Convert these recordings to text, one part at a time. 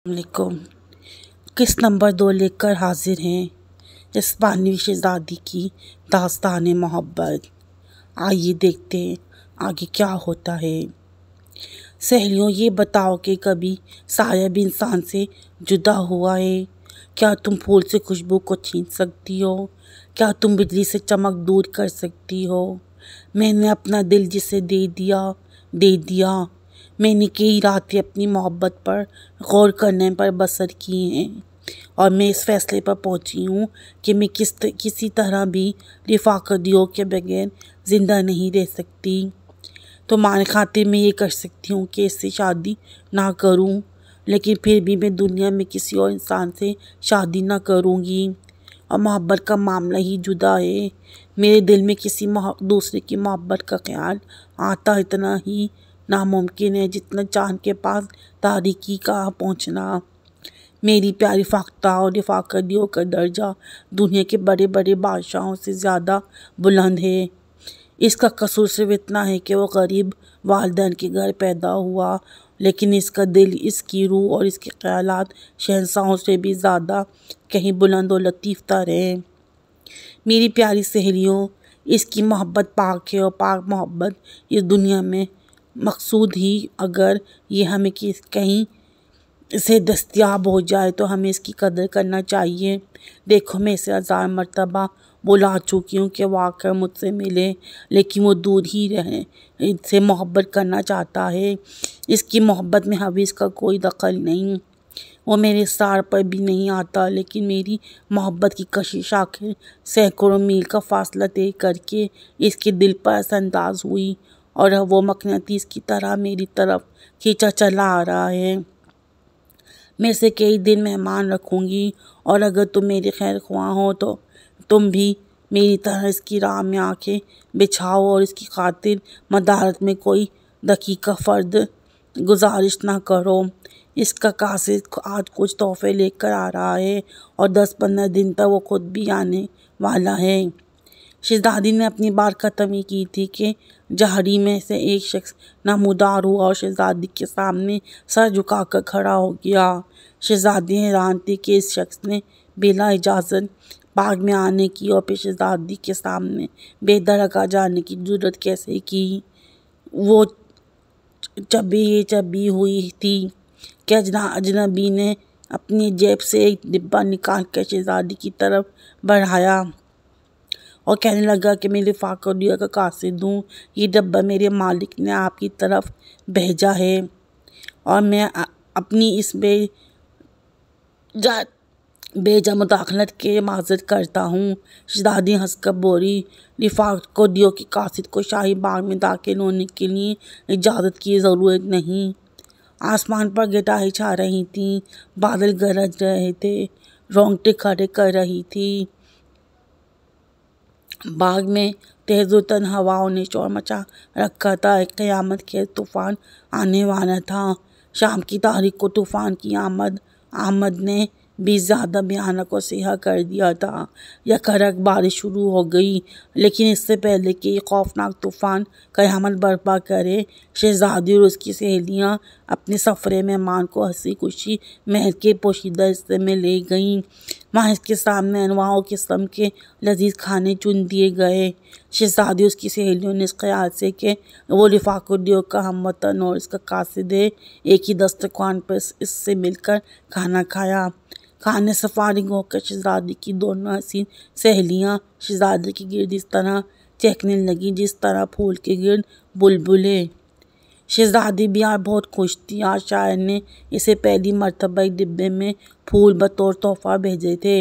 علیکم۔ قسط نمبر 2 لے کر حاضر ہیں اسپانوی شہزادی کی داستان محبت۔ آئیے دیکھتے ہیں آگے کیا ہوتا ہے۔ سہیلیوں، یہ بتاؤ کہ کبھی سایہ بھی انسان سے جدا ہوا ہے؟ کیا تم پھول سے خوشبو کو چھین سکتی ہو؟ کیا تم بجلی سے چمک دور کر سکتی ہو؟ میں نے اپنا دل جسے دے دیا۔ میں نے کئی راتیں اپنی محبت پر غور کرنے پر بسر کی ہیں، اور میں اس فیصلے پر پہنچی ہوں کہ میں کسی طرح بھی رفاقتیوں کے بغیر زندہ نہیں رہ سکتی۔ تمہارے خاطر میں یہ کر سکتی ہوں کہ اس سے شادی نہ کروں، لیکن پھر بھی میں دنیا میں کسی اور انسان سے شادی نہ کروں گی۔ اور محبت کا معاملہ ہی جدا ہے۔ میرے دل میں کسی دوسرے کی محبت کا خیال آتا اتنا ہی ناممکن ہے جتنا چاند کے پاس تاریکی کا پہنچنا۔ میری پیاری فاختہ اور رفاقتیوں کا درجہ دنیا کے بڑے بڑے بادشاہوں سے زیادہ بلند ہے۔ اس کا قصور صرف اتنا ہے کہ وہ غریب والدین کے گھر پیدا ہوا، لیکن اس کا دل، اس کی روح اور اس کے خیالات شہنشاہوں سے بھی زیادہ کہیں بلند و لطیف تر ہیں۔ میری پیاری سہیلیوں، اس کی محبت پاک ہے، اور پاک محبت اس دنیا میں مقصود ہی اگر یہ ہمیں کہیں سے دستیاب ہو جائے تو ہمیں اس کی قدر کرنا چاہیے۔ دیکھو، میں اسے 1000 مرتبہ بلا چکی ہوں کہ وہ آ کر مجھ سے ملے، لیکن وہ دور ہی رہے سے محبت کرنا چاہتا ہے۔ اس کی محبت میں حویث کا کوئی دخل نہیں۔ وہ میرے اصرار پر بھی نہیں آتا، لیکن میری محبت کی کشش آخر سینکڑوں میل کا فاصلہ طے کر کے اس کے دل پر اثر انداز ہوئی، اور وہ مقناطیس کی طرح میری طرف کھینچا چلا آ رہا ہے۔ میں اسے کئی دن مہمان رکھوں گی، اور اگر تم میری خیر خواہ ہو تو تم بھی میری طرح اس کی راہ میں آنکھیں بچھاؤ اور اس کی خاطر مدارت میں کوئی دقیقہ فرد گزارش نہ کرو۔ اس کا قاصد آج کچھ تحفے لے کر آ رہا ہے، اور 10-15 دن تک وہ خود بھی آنے والا ہے۔ شہزادی نے اپنی بات ختم ہی کی تھی کہ جھاڑی میں سے ایک شخص نمودار ہوا اور شہزادی کے سامنے سر جھکا کر کھڑا ہو گیا۔ شہزادی حیران تھی کہ اس شخص نے بلا اجازت باغ میں آنے کی اور پھر شہزادی کے سامنے بے دھڑکا جانے کی جرأت کیسے کی۔ وہ چبی ہوئی تھی کہ اجنبی نے اپنی جیب سے ایک ڈبہ نکال کر شہزادی کی طرف بڑھایا اور کہنے لگا کہ میں رفاقتیوں کا قاصد ہوں۔ یہ ڈبہ میرے مالک نے آپ کی طرف بھیجا ہے، اور میں اپنی اس بے جا مداخلت کے معذرت کرتا ہوں۔ شہزادی ہنس کر بولی، رفاقتیوں کے قاصد کو شاہی باغ میں داخل ہونے کے لیے اجازت کی ضرورت نہیں۔ آسمان پر گھٹائیں چھا رہی تھیں، بادل گرج رہے تھے، رونگٹے کھڑے کر رہی تھی۔ باغ میں تیز و تند ہواؤں نے شور مچا رکھا تھا۔ ایک قیامت خیز طوفان آنے والا تھا۔ شام کی تاریکی کو طوفان کی آمد نے بھی زیادہ بھیانک اور سیاہ کر دیا تھا۔ یکایک بارش شروع ہو گئی، لیکن اس سے پہلے کہ یہ خوفناک طوفان قیامت برپا کرے، شہزادی اور اس کی سہیلیاں اپنے سفر مہمان کو ہنسی خوشی محل کے پوشیدہ حصے میں لے گئیں۔ وہاں اس کے سامنے انواع و قسم کے لذیذ کھانے چن دیے گئے۔ شہزادی اور اس کی سہیلیوں نے اس خیال سے کہ وہ رفاقتیوں کا ہم وطن اور اس کا قاصد ہے، ایک ہی دسترخوان پر اس سے مل کر کھانا کھایا۔ کھانے سے فارغ ہو کر شہزادی کی دونوں حسین سہیلیاں شہزادی کے گرد اس طرح چہکنے لگیں جس طرح پھول کے گرد بلبلیں۔ شہزادی بھی آج بہت خوش تھی۔ آج شاعر نے اسے پہلی مرتبہ ایک ڈبے میں پھول بطور تحفہ بھیجے تھے،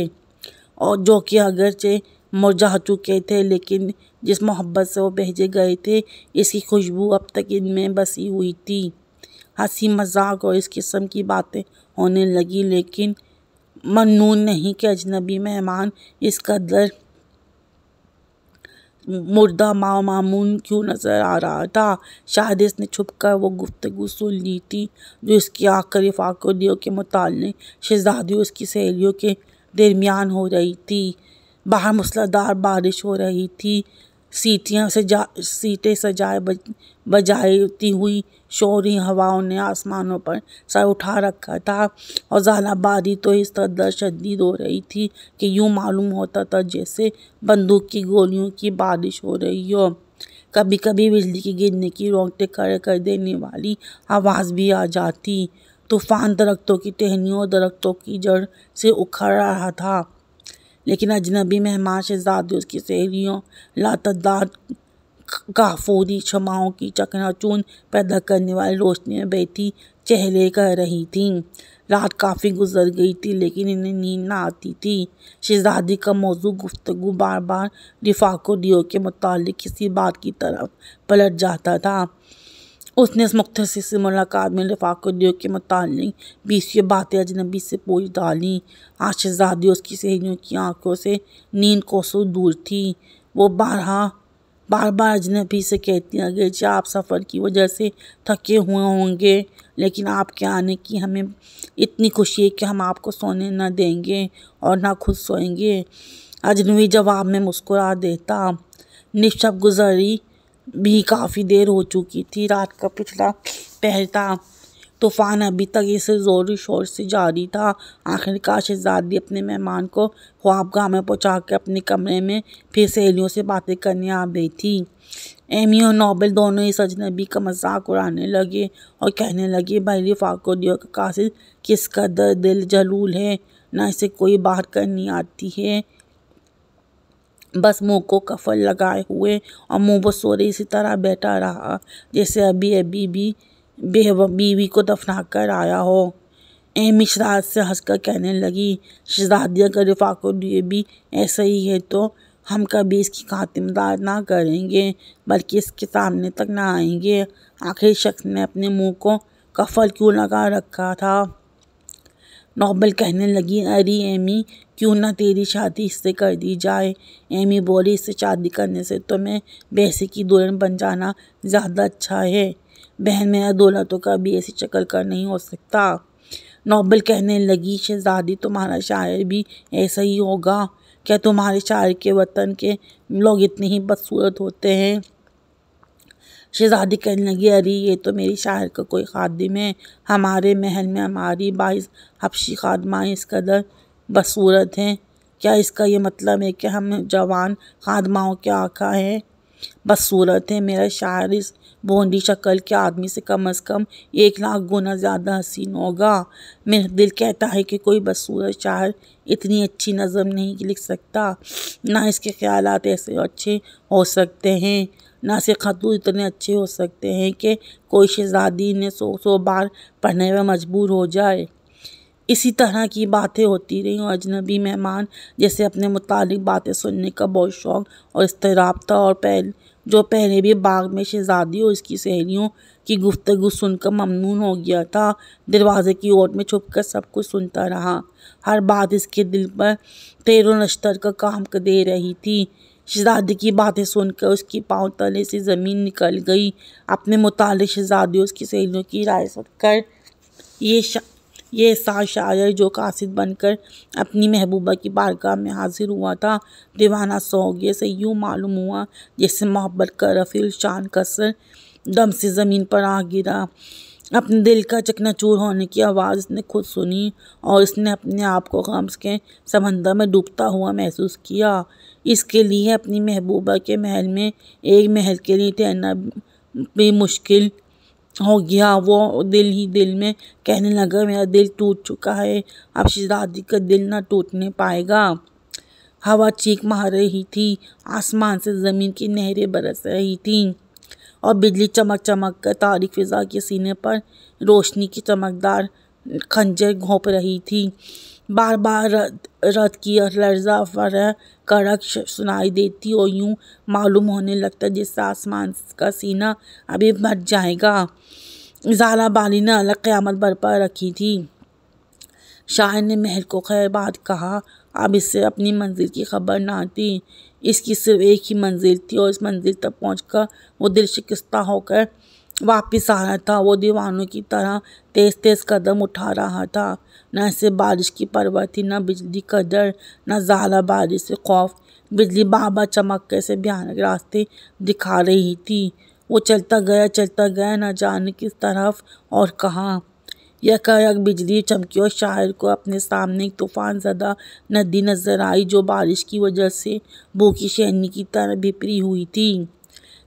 اور جو کہ اگرچہ مرجھا چکے تھے، لیکن جس محبت سے وہ بھیجے گئے تھے اس کی خوشبو اب تک ان میں بسی ہوئی تھی۔ ہنسی مذاق اور اس قسم کی باتیں ہونے لگیں، لیکن ممنون نہیں کہ اجنبی مہمان اس قدر مردہ معمول کیوں نظر آ رہا تھا۔ شاید اس نے چھپ کر وہ گفتگو سن لی تھی جو اس کی آخر رفاقتیوں کے متعلق شہزادی اور اس کی سہیلیوں کے درمیان ہو رہی تھی۔ باہر موسلادھار بارش ہو رہی تھی۔ سیٹیں سجائے بجاتی ہوئی شوری ہواؤں نے آسمانوں پر سر اٹھا رکھا تھا، اور ژالہ باری تو اس قدر شدید ہو رہی تھی کہ یوں معلوم ہوتا تھا جیسے بندوق کی گولیوں کی بارش ہو رہی ہو۔ کبھی کبھی بجلی کے گرنے کی رونگٹے کھڑے کر دینے والی آواز بھی آ جاتی۔ طوفان درختوں کی ٹہنیوں اور درختوں کی جڑ سے اکھڑ رہا تھا، لیکن اجنبی مہمان شہزادی اس کی سہیلیوں لاتعداد کافوری شمعوں کی چکنا چون پیدا کرنے والی روشنی میں بیٹھی چہلے کر رہی تھیں۔ رات کافی گزر گئی تھی لیکن انہیں نیند نہ آتی تھی۔ شہزادی کا موضوع گفتگو بار بار ریفاکو ڈیو کے متعلق کسی بات کی طرف پلٹ جاتا تھا۔ اس نے اس مختصر سی ملاقات میں ریفاکو ڈیو کے متعلق بیسیوں باتیں اجنبی سے پوچھ ڈالیں۔ آج شہزادی اس کی سہیلیوں کی آنکھوں سے نیند کوسوں دور تھی۔ وہ بار بار اجنبی سے کہتی، اگرچہ آپ سفر کی وجہ سے تھکے ہوئے ہوں گے، لیکن آپ کے آنے کی ہمیں اتنی خوشی ہے کہ ہم آپ کو سونے نہ دیں گے اور نہ خود سوئیں گے۔ اجنبی جواب میں مسکرا دیتا۔ نصف شب گزری بھی کافی دیر ہو چکی تھی۔ رات کا پچھلا پہر تھا۔ طوفان ابھی تک اس زور و شور سے جاری تھا۔ آخرکار شہزادی اپنے مہمان کو خوابگاہ میں پہنچا کر اپنے کمرے میں پھر سہیلیوں سے باتیں کرنے آ بیٹھی۔ ایمی اور نوبل دونوں اس اجنبی کا مذاق اڑانے لگے اور کہنے لگے، بھائی ریفاکو ڈیو کا قاصد کس قدر دل جلول ہے، نہ اسے کوئی بات کرنی آتی ہے، بس منہ کو قفل لگائے ہوئے اور منہ بسورے اسی طرح بیٹھا رہا جیسے ابھی بیوی کو دفنا کر آیا ہو۔ ایمی شرارت سے ہنس کر کہنے لگی، شہزادی اگر ریفاکو ڈیو بھی ایسا ہی ہے تو ہم کبھی اس کی خاطرداری نہ کریں گے، بلکہ اس کے سامنے تک نہ آئیں گے۔ آخر اس شخص نے اپنے منہ کو قفل کیوں لگا رکھا تھا؟ نوبل کہنے لگی، ارے ایمی، کیوں نہ تیری شادی اس سے کر دی جائے؟ ایمی بولی، اس سے شادی کرنے سے تو میں بیسے کی دلہن بن جانا زیادہ اچھا ہے۔ بہن، میرا دولہا تو کبھی ایسی شکل کا نہیں ہو سکتا۔ نوبل کہنے لگی، شہزادی تمہارا شاعر بھی ایسا ہی ہوگا۔ کیا تمہارے شاعر کے وطن کے لوگ اتنے ہی بدصورت ہوتے ہیں؟ شہزادی کہنے لگی، ارے یہ تو میری شاعر کا کوئی خادم ہے۔ ہمارے محل میں ہماری 22 حبشی خادمائیں اس قدر بدصورت ہیں۔ کیا اس کا یہ مطلب ہے کہ ہم جوان خادماؤں کے آقا ہیں بدصورت ہیں؟ میرا شاعر اس بھونڈی شکل کے آدمی سے کم از کم 1,00,000 گنا زیادہ حسین ہوگا۔ میرا دل کہتا ہے کہ کوئی بدصورت شاعر اتنی اچھی نظم نہیں لکھ سکتا، نہ اس کے خیالات ایسے اچھے ہو سکتے ہیں، نہ اس کے خطوط اتنے اچھے ہو سکتے ہیں کہ کوئی شہزادی انہیں 100 بار پڑھنے میں مجبور ہو جائے۔ اسی طرح کی باتیں ہوتی رہیں اور اجنبی مہمان جیسے اپنے متعلق باتیں سننے کا بہت شوق اور اضطراب تھا، اور جو پہلے بھی باغ میں شہزادی اور اس کی سہیلیوں کی گفتگو سن کر ممنون ہو گیا تھا، دروازے کی اوٹ میں چھپ کر سب کچھ سنتا رہا۔ ہر بات اس کے دل پر تیر و نشتر کا کام دے رہی تھی۔ شہزادی کی باتیں سن کر اس کی پاؤں تلے سے زمین نکل گئی۔ اپنے متعلق شہزادی اور اس کی سہیلیوں کی رائے سن کر یہ شاعر جو قاصد بن کر اپنی محبوبہ کی بارگاہ میں حاضر ہوا تھا، دیوانہ سا ہو گیا۔ اسے یوں معلوم ہوا جیسے محبت کا رفیع الشان قصر دم سے زمین پر آ گرا۔ اپنے دل کا چکنا چور ہونے کی آواز اس نے خود سنی، اور اس نے اپنے آپ کو غم کے سمندر میں ڈوبتا ہوا محسوس کیا۔ اس کے لیے اپنی محبوبہ کے محل میں ایک محل کے لیے ٹھہرنا بھی مشکل ہو گیا۔ وہ دل ہی دل میں کہنے لگا، میرا دل ٹوٹ چکا ہے، اب شہزادی کا دل نہ ٹوٹنے پائے گا۔ ہوا چیخ مار رہی تھی، آسمان سے زمین کی نہریں برس رہی تھیں، اور بجلی چمک چمک کر تاریک فضا کے سینے پر روشنی کی چمکدار خنجر گھونپ رہی تھی۔ بار بار رعد کی لرزہ ورہ کا رقص سنائی دیتی اور یوں معلوم ہونے لگتا جیسے آسمان کا سینہ ابھی پھٹ جائے گا۔ ژالہ باری نے الگ قیامت برپا رکھی تھی۔ شاعر نے محل کو خیر باد کہا۔ اب اس سے اپنی منزل کی خبر نہ تھی۔ اس کی صرف ایک ہی منزل تھی، اور اس منزل تک پہنچ کر وہ دل شکستہ ہو کر واپس آ رہا تھا۔ وہ دیوانوں کی طرح تیز تیز قدم اٹھا رہا تھا۔ نہ اسے بارش کی پرواہ تھی، نہ بجلی کا ڈر، نہ ژالہ باری سے خوف، بجلی بار بار چمک کر اسے بھیانک راستے دکھا رہی تھی۔ وہ چلتا گیا نہ جانے کس طرف اور کہاں۔ یکایک بجلی چمکی اور شاعر کو اپنے سامنے ایک طوفان زدہ ندی نظر آئی جو بارش کی وجہ سے بھوکی شیرنی کی طرح بھپری ہوئی تھی۔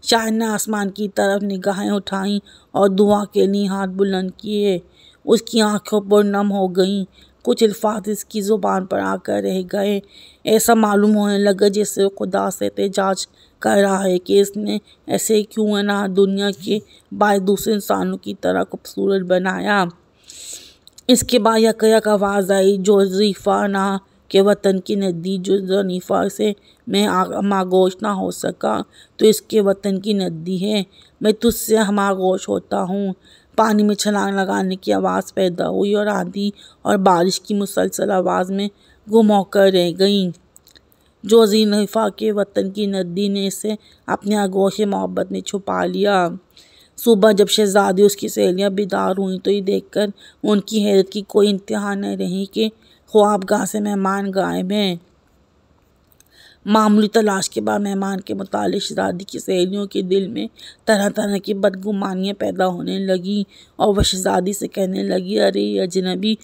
شاعر نے آسمان کی طرف نگاہیں اٹھائیں اور دعا کے لیے ہاتھ بلند کیے۔ اس کی آنکھیں پرنم ہو گئیں۔ کچھ الفاظ اس کی زبان پر آ کر رہ گئے۔ ایسا معلوم ہونے لگا جیسے وہ خدا سے احتجاج کر رہا ہے کہ اس نے ایسے کیوں نہ دنیا کے باعث دوسرے انسانوں کی طرح خوبصورت بنایا۔ اس کے بعد یکایک آواز آئی، جوزیفا نا کے وطن کی ندی۔ جوزیفا سے میں ہماگوش نہ ہو سکا تو اس کے وطن کی ندی ہے، میں تجھ سے ہماگوش ہوتا ہوں۔ پانی میں چھلانگ لگانے کی آواز پیدا ہوئی اور آندھی اور بارش کی مسلسل آواز میں گم ہو کر رہ گئیں۔ جوزیفا کے وطن کی ندی نے اسے اپنے آغوش محبت میں چھپا لیا۔ صبح جب شہزادی اور اس کی سہیلیاں بیدار ہوئیں تو یہ دیکھ کر ان کی حیرت کی کوئی انتہا نہ رہی کہ خوابگاہ سے مہمان غائب ہیں۔ معمولی تلاش کے بعد مہمان کے متعلق شہزادی کی سہیلیوں کے دل میں طرح طرح کی بدگمانیاں پیدا ہونے لگیں اور وہ شہزادی سے کہنے لگی، ارے یہ اجنبی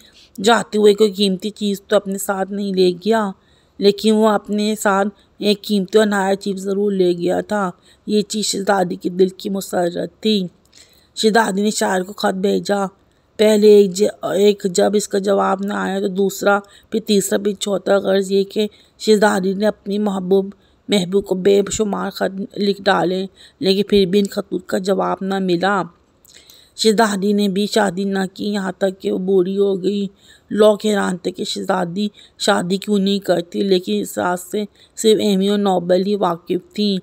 جاتے ہوئے کوئی قیمتی چیز تو اپنے ساتھ نہیں لے گیا؟ لیکن وہ اپنے ساتھ ایک قیمتی اور نایاب چیز ضرور لے گیا تھا۔ یہ چیز شہزادی کے دل کی مسرت تھی۔ شہزادی نے شاعر کو خط بھیجا۔ پہلے ایک جب اس کا جواب نہ آیا تو دوسرا، پھر تیسرا، پھر چوتھا۔ غرض یہ کہ شہزادی نے اپنی محبوب کو بے شمار خط لکھ ڈالے لیکن پھر بھی ان خطوط کا جواب نہ ملا۔ شہزادی نے بھی شادی نہ کی یہاں تک کہ وہ بوڑھی ہو گئی۔ لوگ حیران تھے کہ شہزادی شادی کیوں نہیں کرتی، لیکن اس راز سے صرف ایمی اور نوبل ہی واقف تھیں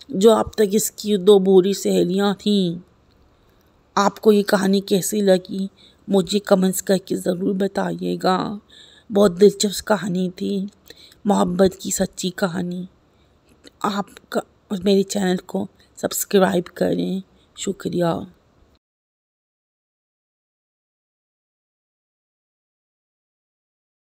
جو اب تک اس کی دو بوڑھی سہیلیاں تھیں۔ آپ کو یہ کہانی کیسی لگی مجھے کمنٹس کر کے ضرور بتائیے گا۔ بہت دلچسپ کہانی تھی، محبت کی سچی کہانی۔ آپ میرے چینل کو سبسکرائب کریں۔ شکریہ۔